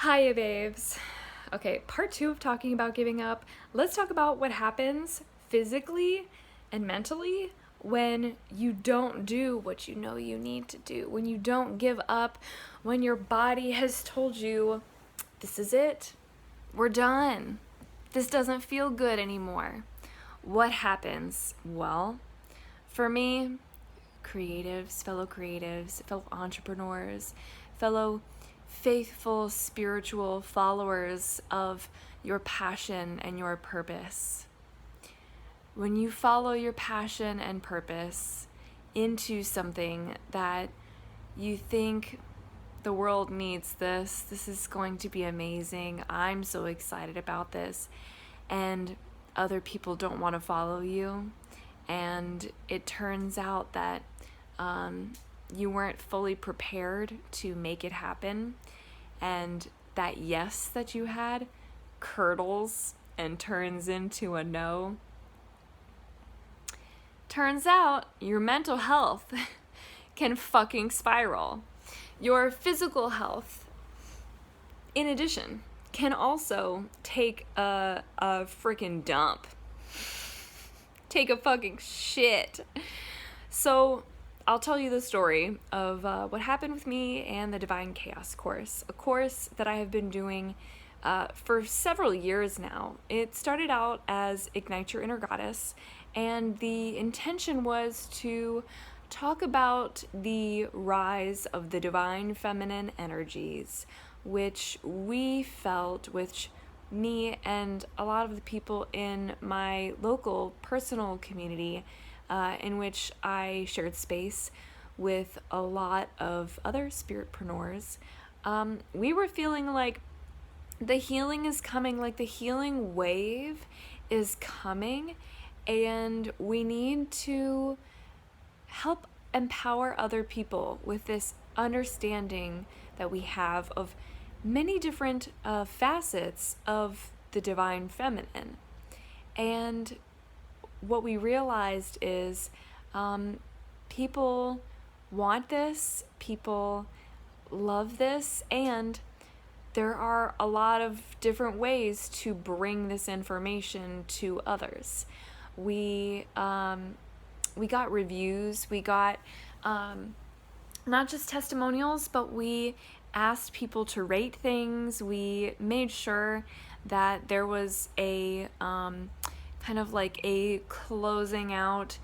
Hiya, babes. Okay, part 2 of talking about giving up. Let's talk about what happens physically and mentally when you don't do what you know you need to do, when you don't give up, when your body has told you, this is it, we're done, this doesn't feel good anymore. What happens? Well, for me, creatives, fellow entrepreneurs, fellow faithful spiritual followers of your passion and your purpose. When you follow your passion and purpose into something that you think the world needs this is going to be amazing, I'm so excited about this, and other people don't want to follow you, and it turns out that you weren't fully prepared to make it happen, and that yes that you had curdles and turns into a no. Turns out your mental health can fucking spiral. Your physical health, in addition, can also take a freaking dump. Take a fucking shit. So I'll tell you the story of what happened with me and the Divine Chaos course, a course that I have been doing for several years now. It started out as Ignite Your Inner Goddess, and the intention was to talk about the rise of the divine feminine energies, which we felt, which me and a lot of the people in my local personal community in which I shared space with a lot of other spiritpreneurs, we were feeling like the healing is coming, like the healing wave is coming, and we need to help empower other people with this understanding that we have of many different facets of the divine feminine. And what we realized is people want this, people love this, and there are a lot of different ways to bring this information to others. We got reviews, we got not just testimonials, but we asked people to rate things. We made sure that there was a kind of like a closing out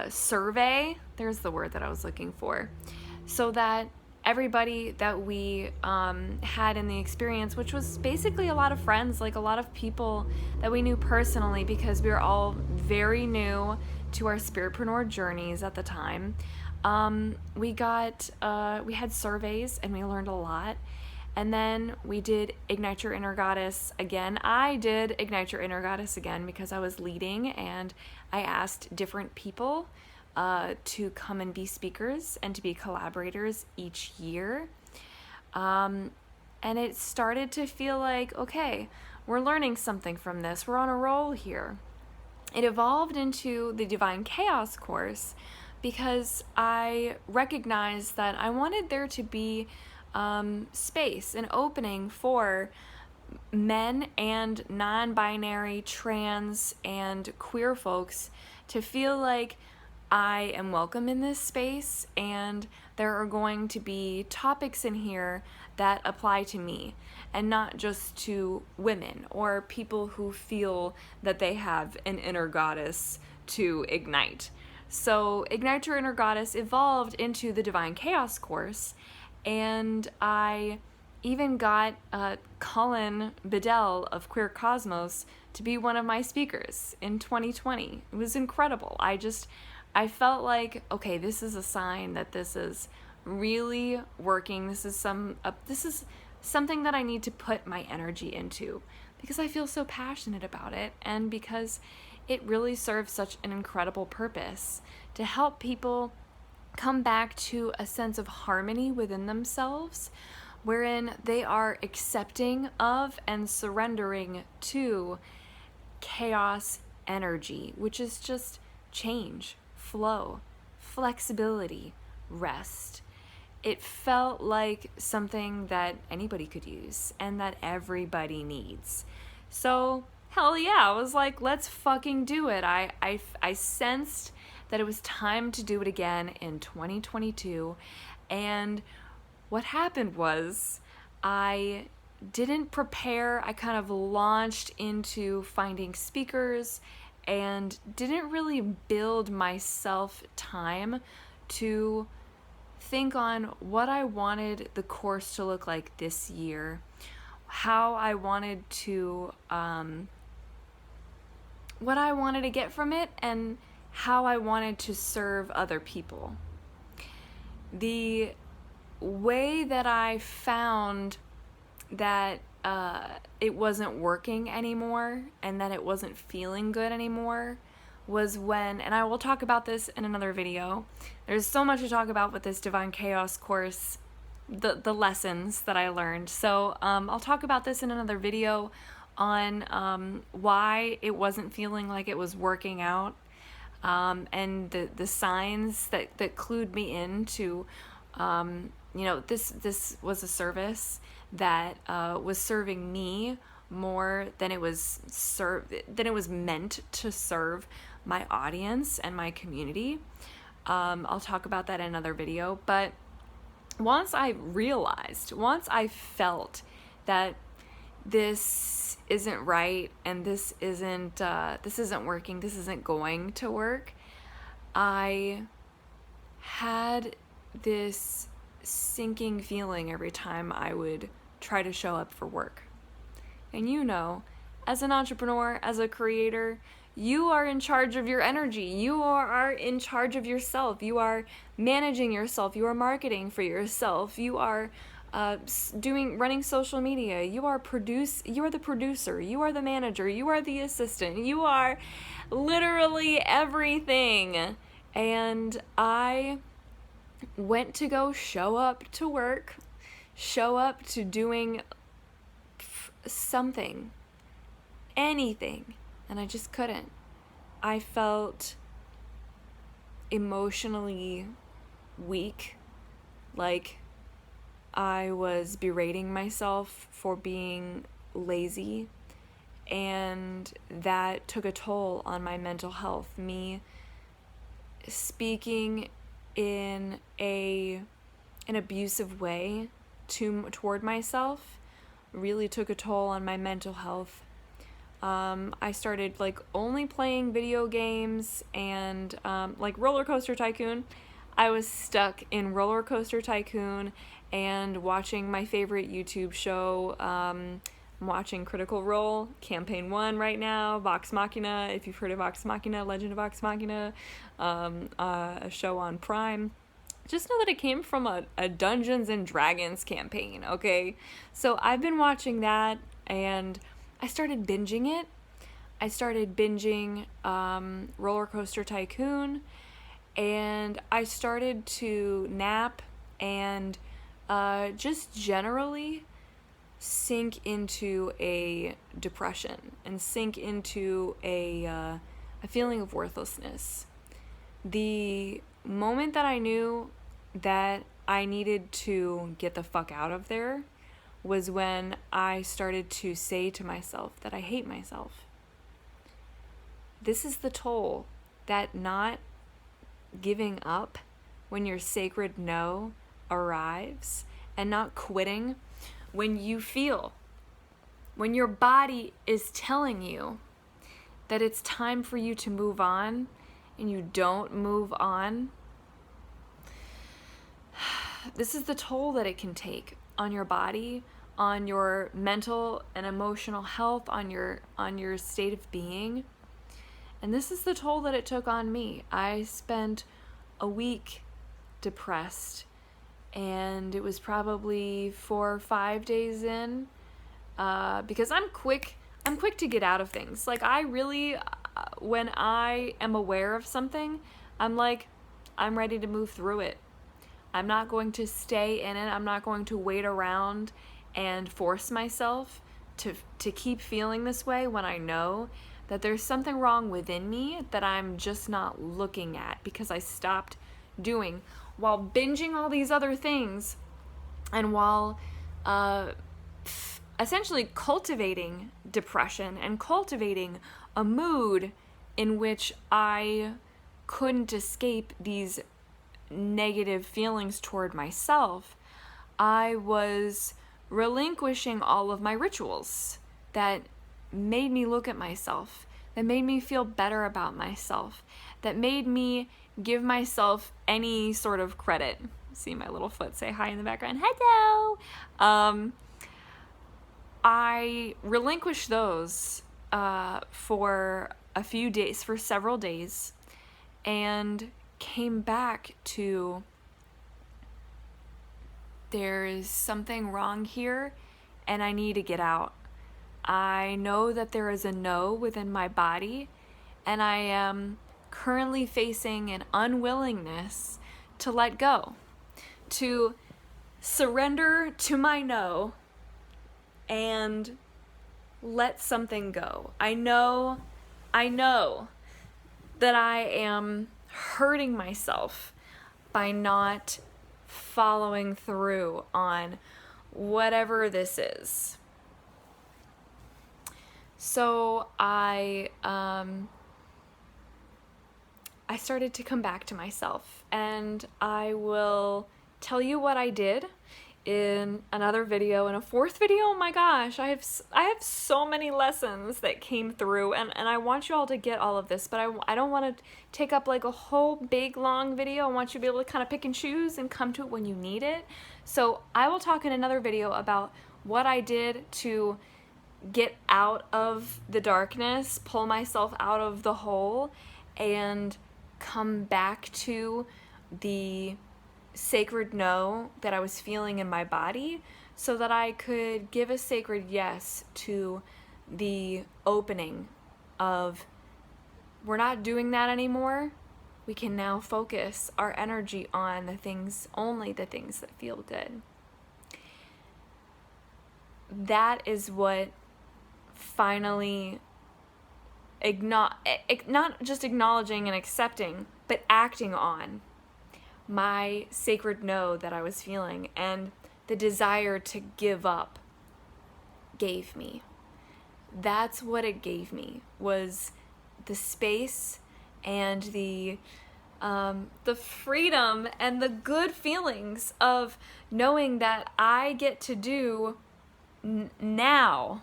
survey. There's the word that I was looking for. So that everybody that we had in the experience, which was basically a lot of friends, like a lot of people that we knew personally, because we were all very new to our Spiritpreneur journeys at the time. We had surveys and we learned a lot. And then we did Ignite Your Inner Goddess again. I did Ignite Your Inner Goddess again because I was leading, and I asked different people to come and be speakers and to be collaborators each year. And it started to feel like, okay, we're learning something from this. We're on a roll here. It evolved into the Divine Chaos course because I recognized that I wanted there to be space, an opening for men and non-binary, trans, and queer folks to feel like I am welcome in this space, and there are going to be topics in here that apply to me and not just to women or people who feel that they have an inner goddess to ignite. So Ignite Your Inner Goddess evolved into the Divine Chaos course, and I even got Colin Bedell of Queer Cosmos to be one of my speakers in 2020. It was incredible. I felt like, okay, this is a sign that this is really working. This is something that I need to put my energy into because I feel so passionate about it, and because it really serves such an incredible purpose to help people come back to a sense of harmony within themselves, wherein they are accepting of and surrendering to chaos energy, which is just change, flow, flexibility, rest. it felt like something that anybody could use and that everybody needs. So, hell yeah, I was like, let's fucking do it. I sensed that it was time to do it again in 2022. And what happened was I didn't prepare. I kind of launched into finding speakers and didn't really build myself time to think on what I wanted the course to look like this year, how I wanted to, what I wanted to get from it, and how I wanted to serve other people. The way that I found that it wasn't working anymore and that it wasn't feeling good anymore was when, and I will talk about this in another video. There's so much to talk about with this Divine Chaos course, the lessons that I learned. So I'll talk about this in another video on why it wasn't feeling like it was working out, and the signs that clued me into, this was a service that was serving me more than it was meant to serve my audience and my community. I'll talk about that in another video. But once I felt that this isn't right and this isn't working, this isn't going to work, I had this sinking feeling every time I would try to show up for work. And as an entrepreneur, as a creator, you are in charge of your energy. You are in charge of yourself. You are managing yourself. You are marketing for yourself. You are running social media. You are the producer. You are the manager. You are the assistant. You are literally everything. And I went to go show up to work, show up to doing something, anything, and I just couldn't. I felt emotionally weak, like I was berating myself for being lazy, and that took a toll on my mental health. Me speaking in an abusive way toward myself really took a toll on my mental health. I started only playing video games and Roller Coaster Tycoon. I was stuck in Roller Coaster Tycoon and watching my favorite YouTube show. I'm watching Critical Role, Campaign 1 right now, Vox Machina, if you've heard of Vox Machina, Legend of Vox Machina, a show on Prime. Just know that it came from a Dungeons and Dragons campaign, okay? So I've been watching that, and I started binging it. I started binging Roller Coaster Tycoon, and I started to nap and just generally sink into a depression and sink into a feeling of worthlessness. The moment that I knew that I needed to get the fuck out of there was when I started to say to myself that I hate myself. This is the toll that not giving up when your sacred no arrives, and not quitting when your body is telling you that it's time for you to move on and you don't move on. This is the toll that it can take on your body, on your mental and emotional health, on your state of being. And this is the toll that it took on me. I spent a week depressed, and it was probably 4 or 5 days in, because I'm quick to get out of things. I really, when I am aware of something, I'm ready to move through it. I'm not going to stay in it. I'm not going to wait around and force myself to keep feeling this way when I know that there's something wrong within me that I'm just not looking at because I stopped doing while binging all these other things, and while essentially cultivating depression and cultivating a mood in which I couldn't escape these negative feelings toward myself, I was relinquishing all of my rituals that made me look at myself, that made me feel better about myself, that made me give myself any sort of credit. See my little foot say hi in the background. Hello! I relinquished those for a few days, for several days, and came back to, there's something wrong here and I need to get out. I know that there is a no within my body, and I am currently facing an unwillingness to let go, to surrender to my no and let something go. I know that I am hurting myself by not following through on whatever this is. So I started to come back to myself, and I will tell you what I did in another video. In a fourth video, oh my gosh, I have so many lessons that came through, and I want you all to get all of this, but I don't want to take up like a whole big long video. I want you to be able to kind of pick and choose and come to it when you need it. So I will talk in another video about what I did to get out of the darkness, pull myself out of the hole, and come back to the sacred no that I was feeling in my body, so that I could give a sacred yes to the opening of, we're not doing that anymore. We can now focus our energy on the things, only the things that feel good. That is what finally not just acknowledging and accepting, but acting on my sacred no that I was feeling, and the desire to give up gave me. That's what it gave me, was the space and the freedom and the good feelings of knowing that I get to do now,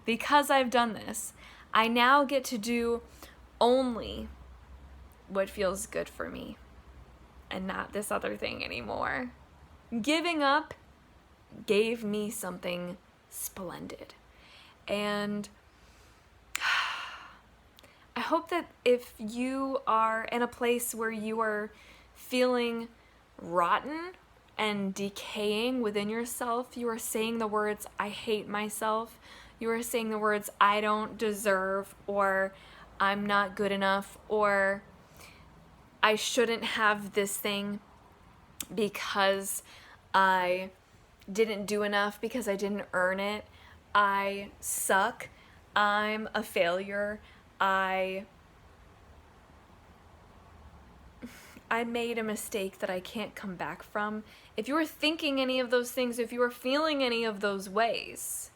because I've done this, I now get to do only what feels good for me and not this other thing anymore. Giving up gave me something splendid. And I hope that if you are in a place where you are feeling rotten and decaying within yourself, you are saying the words, I hate myself, you are saying the words, I don't deserve, or I'm not good enough, or I shouldn't have this thing because I didn't do enough, because I didn't earn it, I suck, I'm a failure, I made a mistake that I can't come back from. If you are thinking any of those things, if you are feeling any of those ways,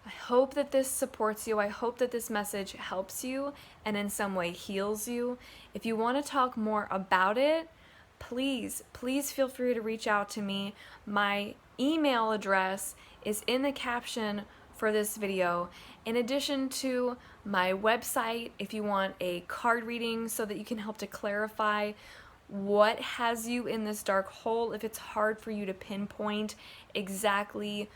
I hope that this supports you. I hope that this message helps you and in some way heals you. If you want to talk more about it, please feel free to reach out to me. My email address is in the caption for this video. In addition to my website, if you want a card reading so that you can help to clarify what has you in this dark hole, if it's hard for you to pinpoint exactly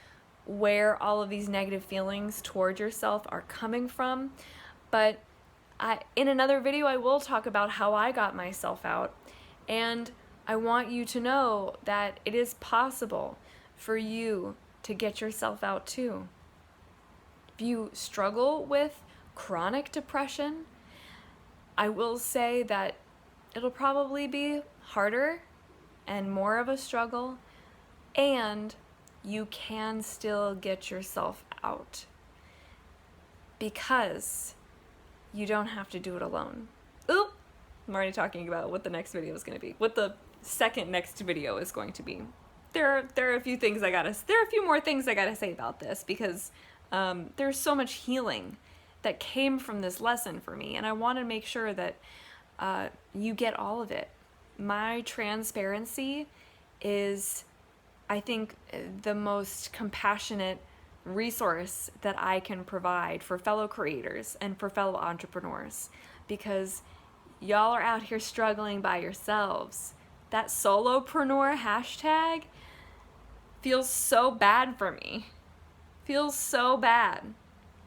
where all of these negative feelings toward yourself are coming from. But in another video, I will talk about how I got myself out. And I want you to know that it is possible for you to get yourself out too. If you struggle with chronic depression, I will say that it'll probably be harder and more of a struggle, and you can still get yourself out, because you don't have to do it alone. Oop! I'm already talking about what the next video is going to be, what the second next video is going to be. There are a few things there are a few more things I gotta say about this, because there's so much healing that came from this lesson for me, and I want to make sure that you get all of it. My transparency is, I think, the most compassionate resource that I can provide for fellow creators and for fellow entrepreneurs, because y'all are out here struggling by yourselves. That solopreneur hashtag feels so bad for me. Feels so bad.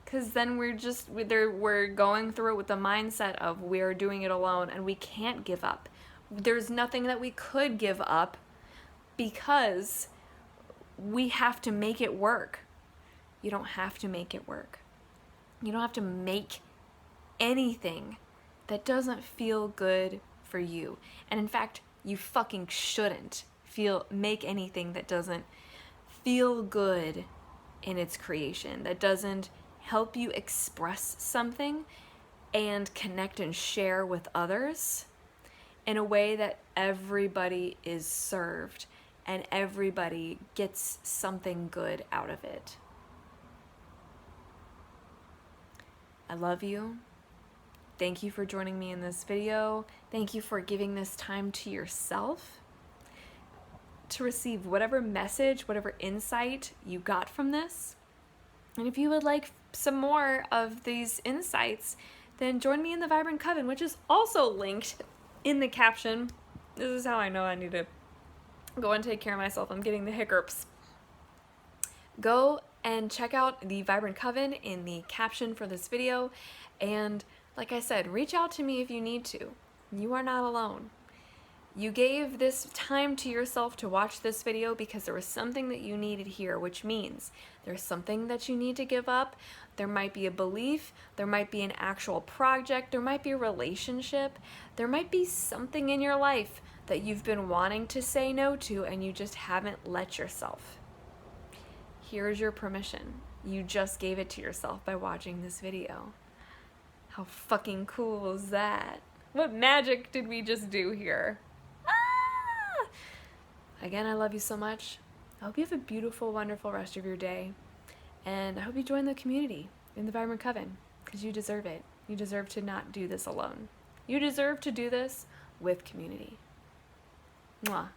Because then we're going through it with the mindset of we're doing it alone and we can't give up. There's nothing that we could give up because we have to make it work. You don't have to make it work. You don't have to make anything that doesn't feel good for you. And in fact, you fucking shouldn't make anything that doesn't feel good in its creation, that doesn't help you express something and connect and share with others in a way that everybody is served and everybody gets something good out of it. I love you. Thank you for joining me in this video. Thank you for giving this time to yourself to receive whatever message, whatever insight you got from this. And if you would like some more of these insights, then join me in the Vibrant Coven, which is also linked in the caption. This is how I know I need to go and take care of myself. I'm getting the hiccups. Go and check out the Vibrant Coven in the caption for this video. And like I said, reach out to me if you need to. You are not alone. You gave this time to yourself to watch this video because there was something that you needed here, which means there's something that you need to give up. There might be a belief, there might be an actual project, there might be a relationship, there might be something in your life that you've been wanting to say no to and you just haven't let yourself. Here's your permission. You just gave it to yourself by watching this video. How fucking cool is that? What magic did we just do here? Again, I love you so much. I hope you have a beautiful, wonderful rest of your day. And I hope you join the community in the Vibrant Coven, because you deserve it. You deserve to not do this alone. You deserve to do this with community. Mwah.